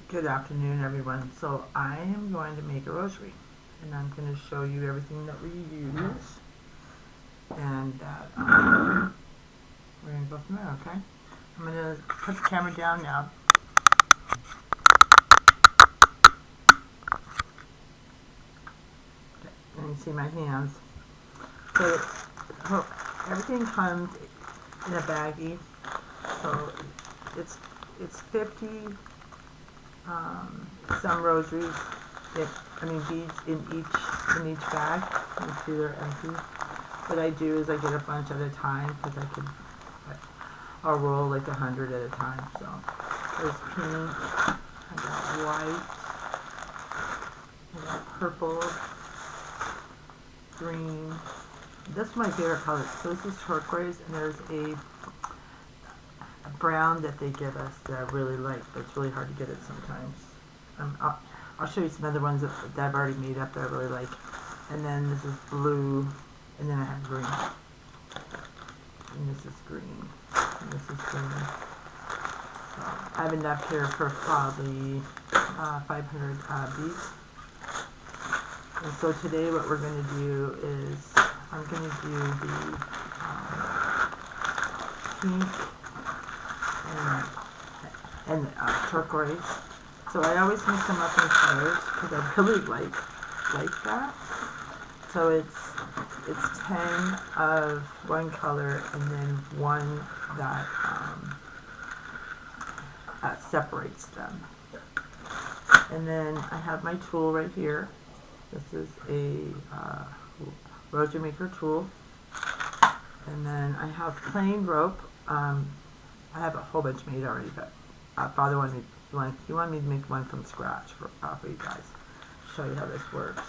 Good afternoon, everyone. So I am going to make a rosary, and I'm going to show you everything that we use, and we're going to go from there, okay? I'm going to put the camera down now. Okay, and you see my hands. So everything comes in a baggie. So it's 50 some rosaries. Beads in each bag. You see they're empty. What I do is I get a bunch at a time because I'll roll like 100 at a time. So there's pink, I got white, I got purple, green. This is my favorite color. So this is turquoise, and there's a brown that they give us that I really like, but it's really hard to get it sometimes. I'll show you some other ones that I've already made up that I really like. And then this is blue, and then I have green. And this is green, and this is green. So I have enough here for probably 500 beads. And so today what we're going to do is I'm going to do the pink and turquoise. So I always mix them up in colors because I really like that. So it's 10 of one color and then one that separates them. And then I have my tool right here. This is a rosary maker tool. And then I have plain rope. I have a whole bunch made already, but Father wanted me to make one from scratch for you guys. Show you how this works.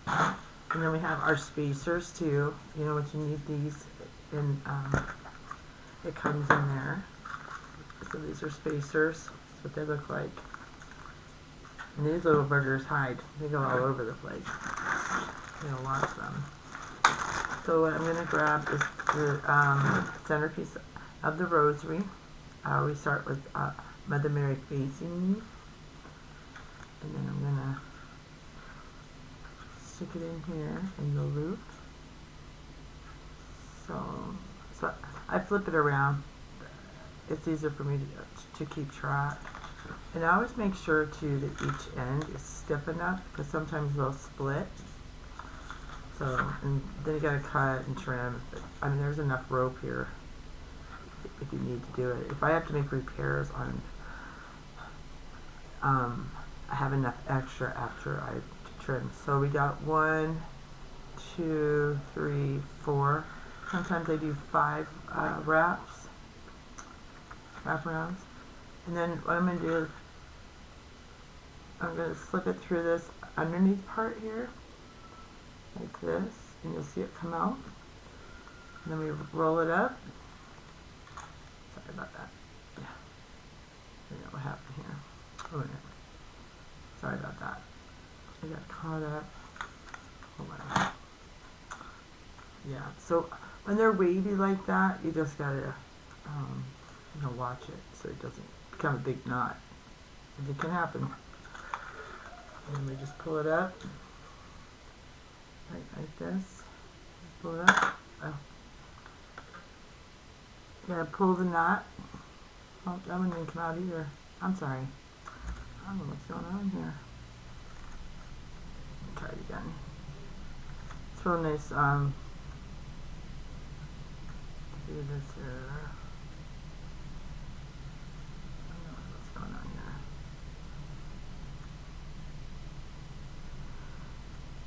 And then we have our spacers too. You know what you need these, and it comes in there. So these are spacers. That's what they look like. And these little burgers hide. They go all over the place. You know, watch them. So what I'm going to grab is the centerpiece of the rosary. I always start with Mother Mary facing me. And then I'm going to stick it in here in the loop. So I flip it around. It's easier for me to keep track. And I always make sure too that each end is stiff enough because sometimes they'll split. So, and then you gotta cut and trim. But, there's enough rope here if you need to do it. If I have to make repairs on, I have enough extra after I trim. So we got 1, 2, 3, 4. Sometimes I do 5 wraparounds. And then what I'm going to do is I'm going to slip it through this underneath part here, like this, and you'll see it come out. And then we roll it up. Sorry about that. Yeah. I don't know what happened here. Oh, yeah. Sorry about that. I got caught up. Hold on. Yeah, so when they're wavy like that, you just gotta, watch it so it doesn't become a big knot. It can happen. And we just pull it up, like this. Just pull it up. Oh. You gotta pull the knot. Oh, that one didn't come out either. I'm sorry. I don't know what's going on here. Try it again. It's real nice. Do this here. I don't know what's going on here.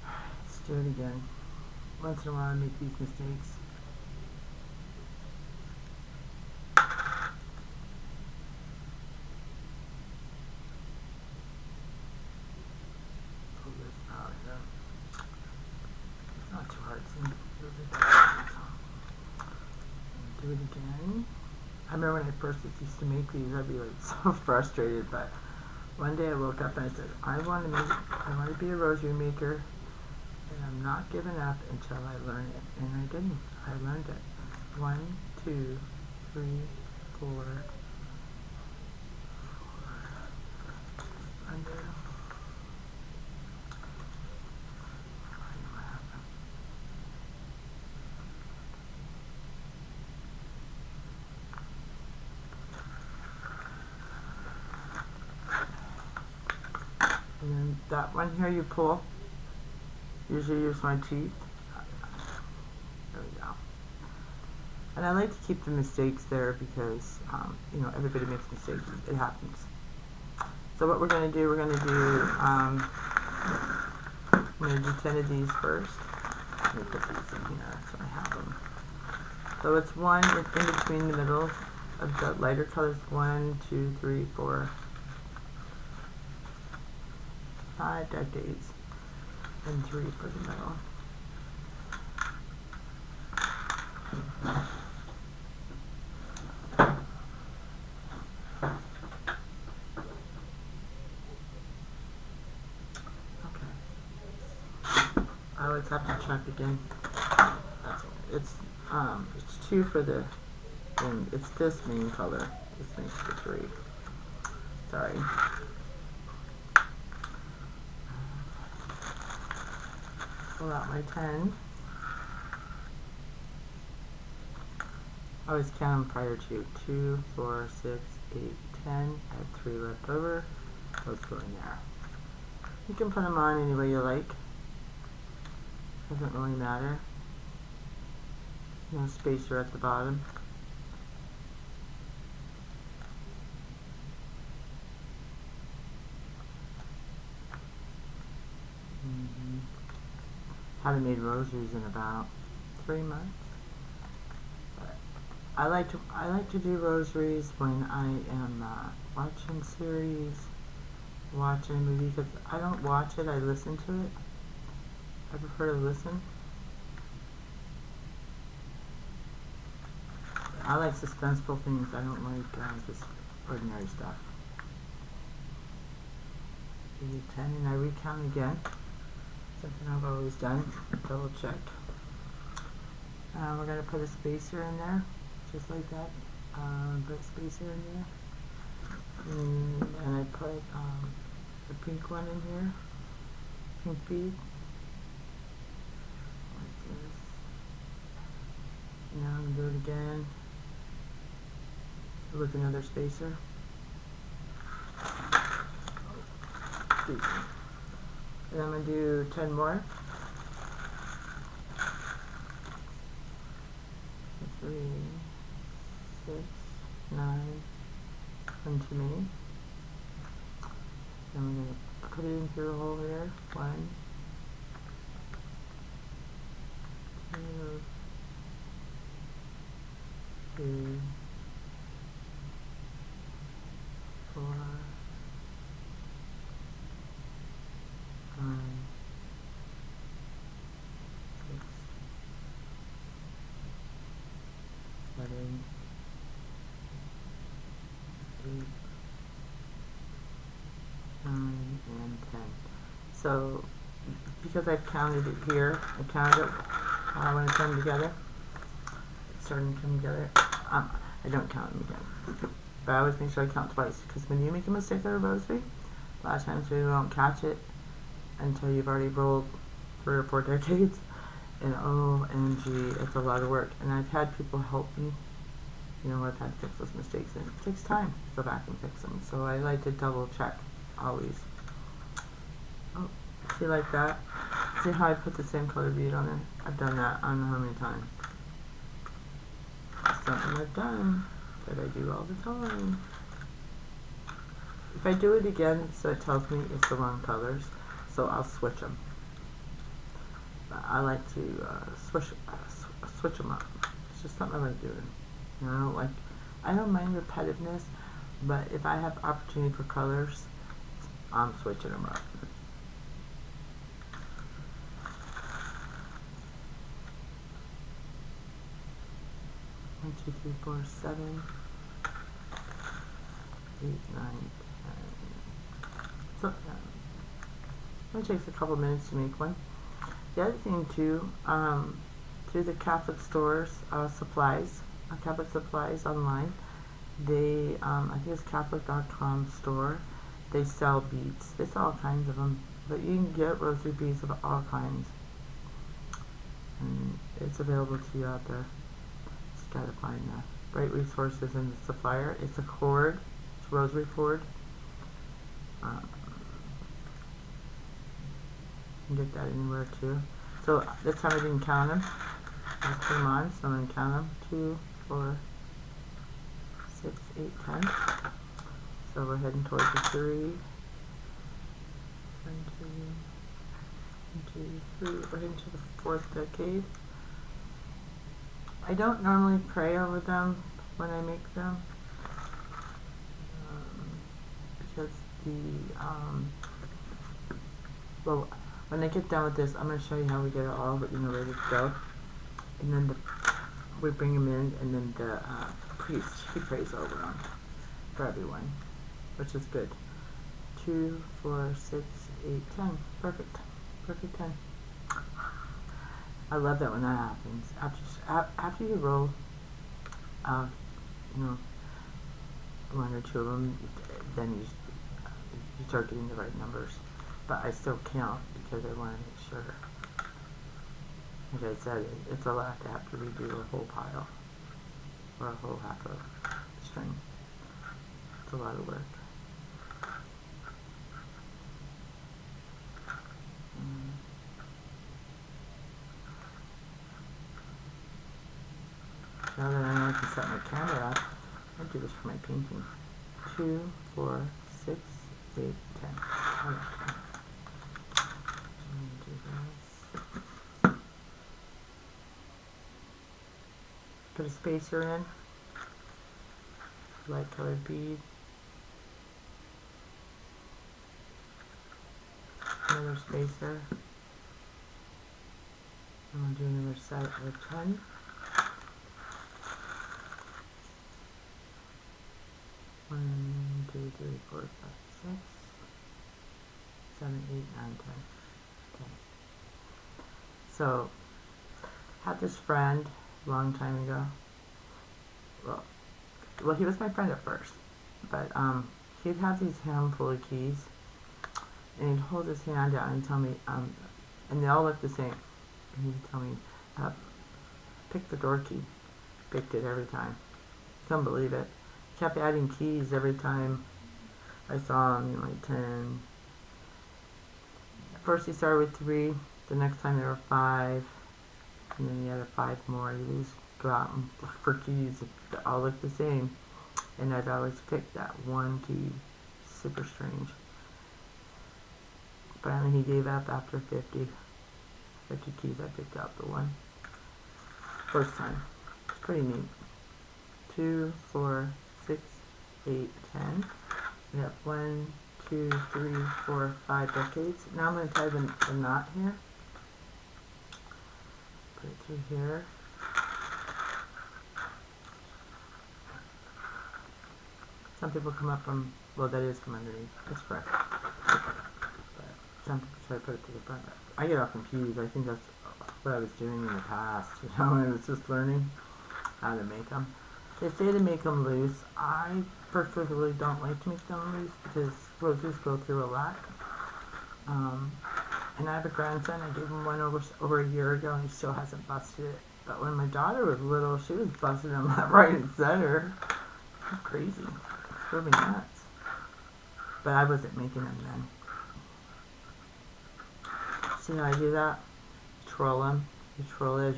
Alright, let's do it again. Once in a while I make these mistakes. Pull this out here. It's not too hard. Do it again. I remember when I first used to make these, I'd be like so frustrated, but one day I woke up and I said, I want to be a rosary maker, and I'm not giving up until I learn it. And I didn't. I learned it. 1, 2, 3, 4, that one here you pull. Usually use my teeth. There we go. And I like to keep the mistakes there because, you know, everybody makes mistakes. It happens. So what we're going to do, I'm going to do 10 of these first. Let me put these in here so I have them. So it's one in between the middle of the lighter colors. 1, 2, 3, 4, 5 decades, and 3 for the middle. Okay. I always have to check again. That's it's 2 for the thing. It's this main color. This makes the 3. Sorry. Pull out my 10. I always count them prior to 2, 4, 6, 8, 10. I have 3 left over. Those go in there. You can put them on any way you like. Doesn't really matter. No spacer at the bottom. Haven't made rosaries in about 3 months. But I like to do rosaries when I am watching series, watching a movie, because I don't watch it, I listen to it. I prefer to listen. I like suspenseful things. I don't like just ordinary stuff. 8, 10, and I recount again. Something I've always done. Double check. We're going to put a spacer in there, just like that. Put a spacer in there. And I put the pink one in here. Pink bead. Like this. Now I'm going to do it again with another spacer. And I'm going to do 10 more. 3, 6, 9, come to me. Then we're going to put it in through a hole here. 1, 2, 3, 4, 5, 6, 7, 8, 9, and 10. So, because I've counted it here, I counted it when it's come together. It's starting to come together. I don't count them again. But I always make sure I count twice, because when you make a mistake on a rosary, a lot of times you don't catch it until you've already rolled 3 or 4 decades. And OMG, it's a lot of work. And I've had people help me. You know, I've had to fix those mistakes, and it takes time to go back and fix them. So I like to double check always. Oh, see, like that? See how I put the same color bead on there? I've done that I don't know how many times. It's something I've done that I do all the time. If I do it again, so it tells me it's the wrong colors, so I'll switch them. I like to switch them up. It's just something I like doing. You know, I don't mind repetitiveness, but if I have opportunity for colors, I'm switching them up. One, 2, 3, 4, 7, 8, 9, 10. So it takes a couple minutes to make one. The other thing too, through the Catholic stores, Catholic supplies online, they, I think it's Catholic.com store, they sell beads. They sell all kinds of them, but you can get rosary beads of all kinds. And it's available to you out there. Just gotta find the right resources in the supplier. It's a cord, it's a rosary cord. can get that anywhere too. So this time I didn't count them. I just put them on, so I'm going to count them. 2, 4, 6, 8, 10. So we're heading towards the 3. 1, 2, 3. We're heading to the 4th decade. I don't normally pray over them when I make them. Because well, when I get done with this, I'm going to show you how we get it all, ready to go. And then we bring them in, and then the priest, he prays over them for everyone, which is good. 2, 4, 6, 8, 10. Perfect. Perfect 10. I love that when that happens. After you roll, you know, 1 or 2 of them, then you start getting the right numbers. But I still count because I want to make sure. Like I said, it's a lot to have to redo a whole pile or a whole half of string. It's a lot of work. Now that I know I can set my camera up, I'll do this for my painting. 2, 4, 6, 8, 10. Okay. Do this. Put a spacer in. Light colored bead. Another spacer. I'm going to do another set of 10. 1, 2, 3, 4, 5, 6, 7, 8, 9, 10. Okay. So, had this friend a long time ago. Well, he was my friend at first, but he'd have these handful of keys, and he'd hold his hand out and tell me, and they all looked the same. And he'd tell me, pick the door key. Picked it every time. Couldn't believe it. Kept adding keys every time I saw him, like 10. First he started with 3, the next time there were 5, and then he had 5 more. He'd always go out and look for keys. They all looked the same, and I'd always pick that one key. Super strange. Finally he gave up after 50 keys. I picked out the one. First time. It's pretty neat. 2, 4, 6, 8, 10. We have 1, 2, 3, 4, 5 decades. Now I'm going to tie the knot here. Put it through here. Some people come up from, well, that is from underneath. That's correct. But some people try to put it to the front. I get all confused. I think that's what I was doing in the past. You know, I was just learning how to make them. They say to make them loose. I personally don't like to make them loose because roses go through a lot. And I have a grandson. I gave him one over a year ago, and he still hasn't busted it. But when my daughter was little, she was busting them left, right, and center. It's crazy. It's really nuts. But I wasn't making them then. See how I do that? Twirl them. You twirl it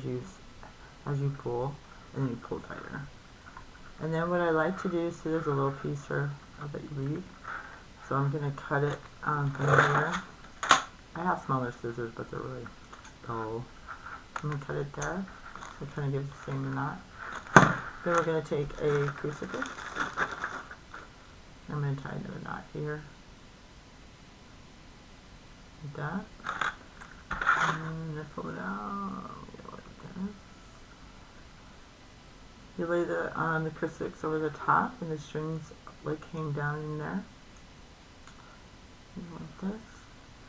as you pull, and you pull tighter. And then what I like to do, so there's a little piece that you leave. So I'm going to cut it from here. I have smaller scissors, but they're really dull. I'm going to cut it there. So it kind of gives the same knot. Then we're going to take a crucifix. I'm going to tie another knot here. Like that. And I pull it out. Like this. You lay the crucifix over the top, and the strings like hang down in there. Like this.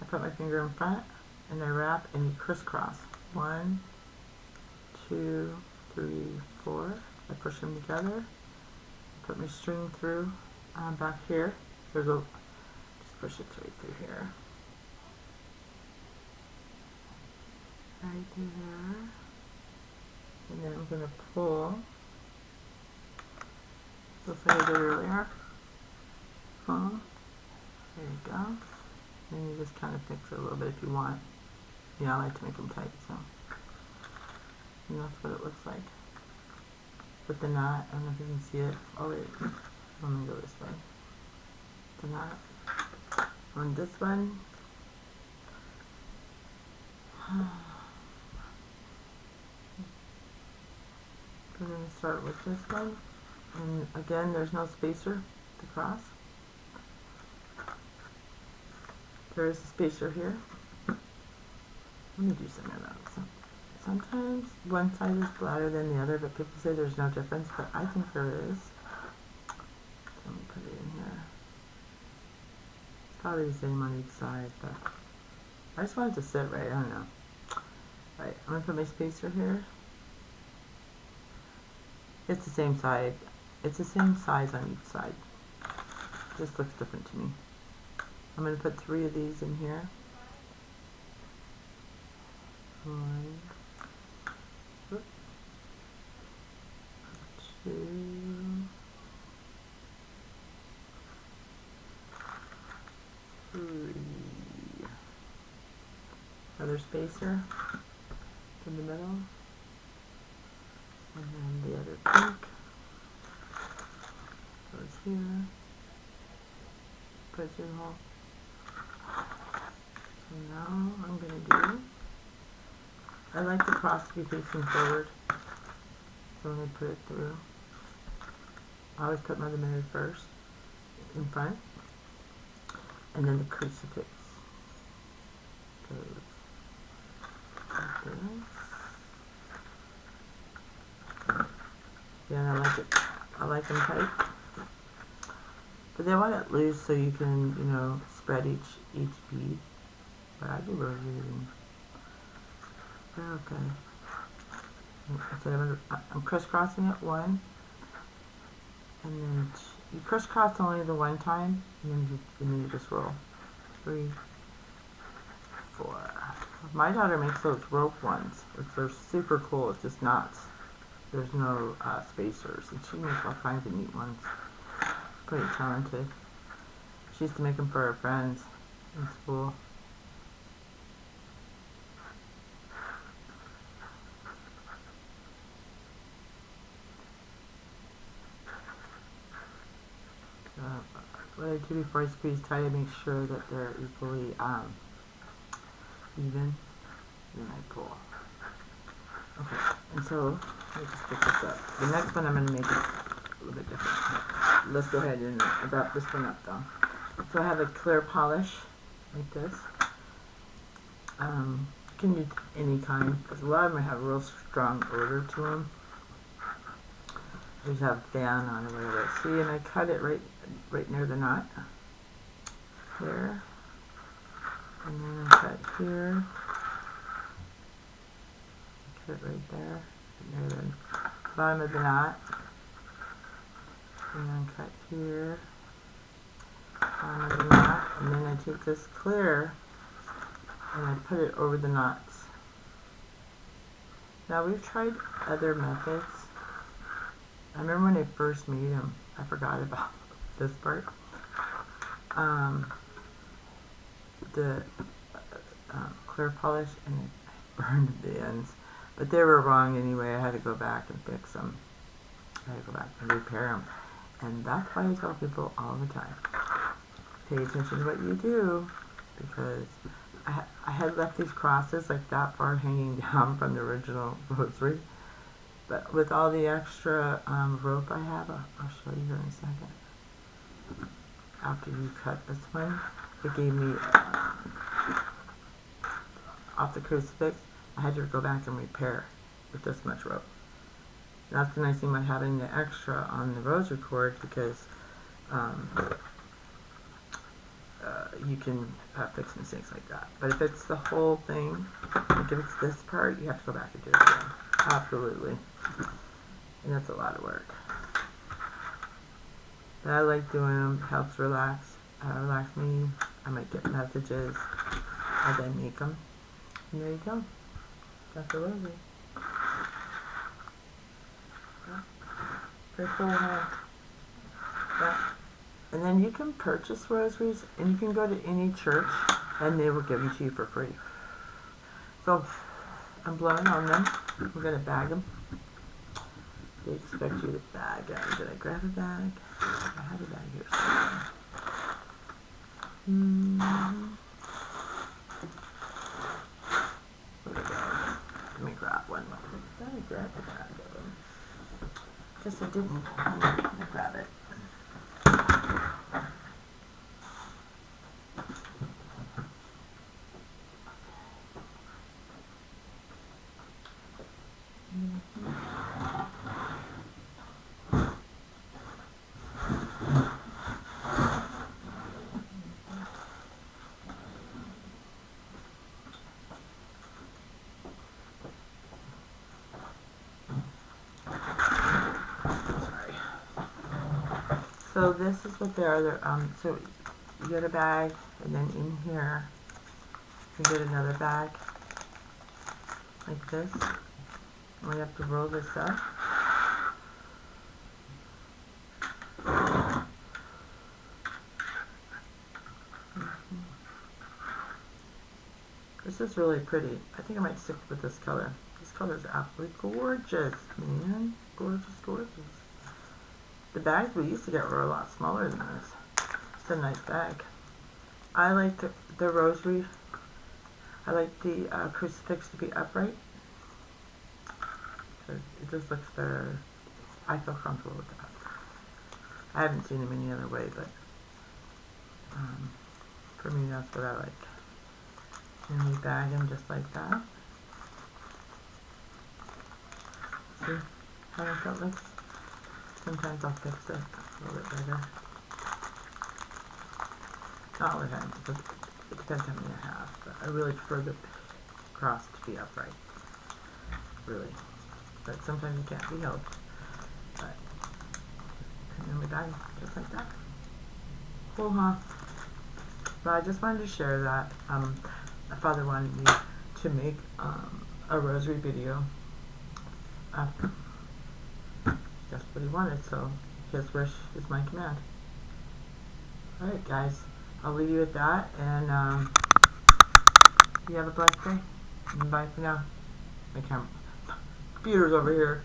I put my finger in front, and I wrap, and you crisscross. 1, 2, 3, 4. I push them together. Put my string through back here. Just push it right through here. Right through there. And then I'm going to pull. Just like I did earlier. There you go. And you just kind of fix it a little bit if you want. I like to make them tight, so. And that's what it looks like. With the knot, I don't know if you can see it. Oh wait, let me go this way. The knot on this one. We're going to start with this one. And again, there's no spacer to cross. There is a spacer here. Let me do some of those. Sometimes one side is flatter than the other, but people say there's no difference, but I think there is. Let me put it in here. It's probably the same on each side, but I just want it to sit right. I don't know. Right, I'm going to put my spacer here. It's the same side. It's the same size on each side. Just looks different to me. I'm going to put 3 of these in here. 1, 2, 3. Another spacer in the middle. And then the other pink goes here. Pigeonhole. So now I'm going to do, I like the cross to be facing forward. So I'm going to put it through. I always put Mother Mary first, in front. And then the crucifix goes like this. Yeah, I like it. I like them tight. But they want it loose so you can, spread each bead. But I do rosary reading. Okay. So I'm crisscrossing it 1. And then you crisscross only the 1 time. And then you just roll. 3, 4. My daughter makes those rope ones, which are super cool. It's just knots. There's no spacers. And she makes all kinds of neat ones. Pretty talented. She used to make them for her friends in school. What I do before I squeeze tight, I make sure that they're equally even. Then I pull. Okay, and so let me just pick this up. The next one I'm going to make it a little bit different. Let's go ahead and wrap this one up though. So I have a clear polish like this. You can use any kind because a lot of them have a real strong odor to them. These have fan on or whatever. See, and I cut it right near the knot here, and then I cut here. Cut it right there, near the bottom of the knot, and then cut here, bottom of the knot, and then I take this clear and I put it over the knots. Now we've tried other methods. I remember when I first made them, I forgot about this part. The clear polish, and it burned the ends. But they were wrong anyway. I had to go back and fix them. I had to go back and repair them. And that's why I tell people all the time, pay attention to what you do, because I had left these crosses like that far hanging down from the original rosary. But with all the extra rope I have, I'll show you here in a second. After you cut this one, it gave me, off the crucifix, I had to go back and repair with this much rope. That's the nice thing about having the extra on the rosary cord, because you can fix mistakes like that. But if it's the whole thing, like if it's this part, you have to go back and do it again. Absolutely. And that's a lot of work. But I like doing them. Helps relax me. I might get messages as I make them. And there you go. That's a rosary. Pretty cool, huh? Yeah. And then you can purchase rosaries, and you can go to any church, and they will give them to you for free. So I'm blowing on them. We're going to bag them. They expect you to bag them. Did I grab a bag? I have a bag here somewhere. Where'd it go? Let me grab one. Did I grab a bag of them? Guess I didn't. I'll grab it. So this is what they are. So you get a bag, and then in here you get another bag like this. And we have to roll this up. This is really pretty. I think I might stick with this color. This color is absolutely gorgeous, man. Gorgeous, gorgeous. The bags we used to get were a lot smaller than this. It's a nice bag. I like the rosary. I like the crucifix to be upright. It just looks better. I feel comfortable with that. I haven't seen them any other way, but for me that's what I like. And we bag them just like that. See how that looks? Sometimes I'll fix it a little bit better. Not all the time, because it depends how many I have. But I really prefer the cross to be upright. Really. But sometimes it can't be helped. But, and then we bag them just like that. Cool, huh? But I just wanted to share that. My father wanted me to make a rosary video. That's what he wanted, so his wish is my command. Alright guys, I'll leave you with that, and you have a blessed day. Bye for now. My computer's over here.